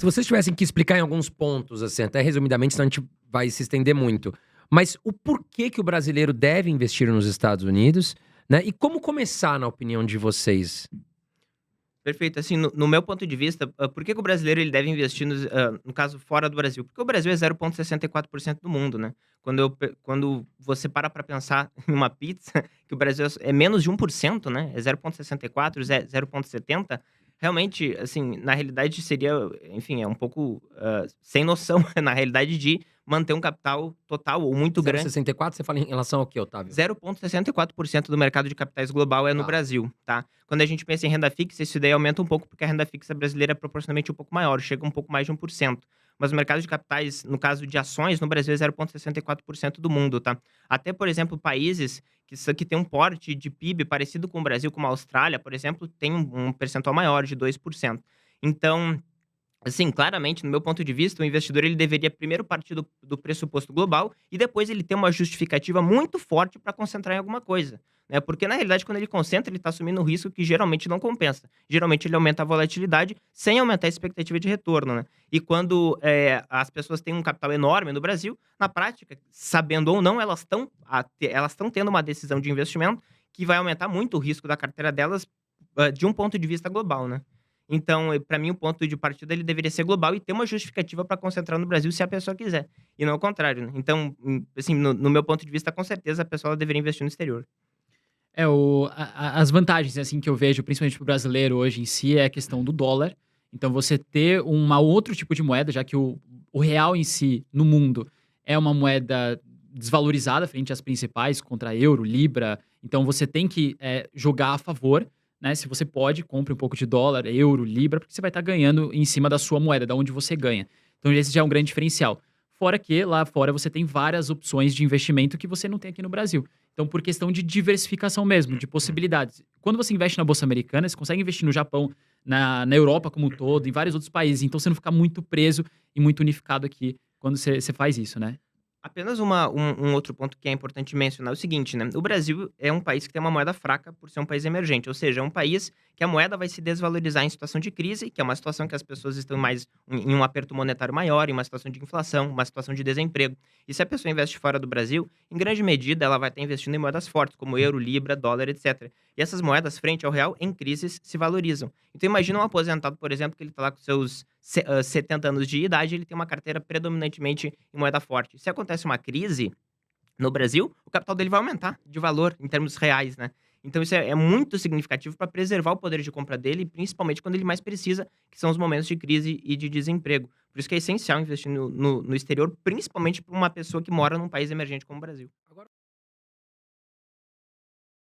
Se vocês tivessem que explicar em alguns pontos, assim, até resumidamente, senão a gente vai se estender muito. Mas o porquê que o brasileiro deve investir nos Estados Unidos, né? E como começar, na opinião de vocês? Perfeito. Assim, no meu ponto de vista, por que que o brasileiro ele deve investir no caso, fora do Brasil? Porque o Brasil é 0,64% do mundo, né. Quando você para pensar em uma pizza, que o Brasil é menos de 1%, né, é 0,64, 0,70, realmente, assim, na realidade seria, enfim, é um pouco, sem noção, na realidade, de manter um capital total ou muito grande. 0,64, você fala em relação ao quê, Otávio? 0,64% do mercado de capitais global é no Tá. Brasil, tá. Quando a gente pensa em renda fixa, isso daí aumenta um pouco, porque a renda fixa brasileira é proporcionalmente um pouco maior, chega um pouco mais de 1%. Mas o mercado de capitais, no caso de ações, no Brasil é 0,64% do mundo, tá. Até, por exemplo, países que têm um porte de PIB parecido com o Brasil, como a Austrália, por exemplo, tem um percentual maior, de 2%. Então, assim, claramente, no meu ponto de vista, o investidor ele deveria primeiro partir do pressuposto global e depois ele ter uma justificativa muito forte para concentrar em alguma coisa, né? Porque na realidade, quando ele concentra, ele está assumindo um risco que geralmente não compensa. Geralmente ele aumenta a volatilidade sem aumentar a expectativa de retorno, né? E quando as pessoas têm um capital enorme no Brasil, na prática, sabendo ou não, elas estão tendo uma decisão de investimento que vai aumentar muito o risco da carteira delas, de um ponto de vista global, né? Então, para mim, o ponto de partida ele deveria ser global e ter uma justificativa para concentrar no Brasil se a pessoa quiser, e não ao contrário, né. Então, assim, no meu ponto de vista, com certeza a pessoa ela deveria investir no exterior. As vantagens, assim, que eu vejo, principalmente para o brasileiro hoje em si, é a questão do dólar. Então, você ter uma outro tipo de moeda, já que o real em si, no mundo, é uma moeda desvalorizada frente às principais, contra euro, libra. Então, você tem que jogar a favor, né? Se você pode, compre um pouco de dólar, euro, libra, porque você vai estar ganhando em cima da sua moeda, da onde você ganha. Então, esse já é um grande diferencial. Fora que lá fora você tem várias opções de investimento que você não tem aqui no Brasil. Então, por questão de diversificação mesmo, de possibilidades. Quando você investe na Bolsa Americana, você consegue investir no Japão, na Europa como um todo, em vários outros países. Então, você não fica muito preso e muito unificado aqui quando você faz isso, né? Apenas um outro ponto que é importante mencionar é o seguinte, né, o Brasil é um país que tem uma moeda fraca por ser um país emergente, ou seja, é um país que a moeda vai se desvalorizar em situação de crise, que é uma situação que as pessoas estão mais em um aperto monetário maior, em uma situação de inflação, uma situação de desemprego. E se a pessoa investe fora do Brasil, em grande medida ela vai estar investindo em moedas fortes, como euro, libra, dólar, etc. E essas moedas, frente ao real, em crises, se valorizam. Então imagina um aposentado, por exemplo, que ele está lá com seus 70 anos de idade, ele tem uma carteira predominantemente em moeda forte. Se acontece uma crise no Brasil, o capital dele vai aumentar de valor em termos reais, né? Então isso é muito significativo para preservar o poder de compra dele, principalmente quando ele mais precisa, que são os momentos de crise e de desemprego. Por isso que é essencial investir no exterior, principalmente para uma pessoa que mora num país emergente como o Brasil.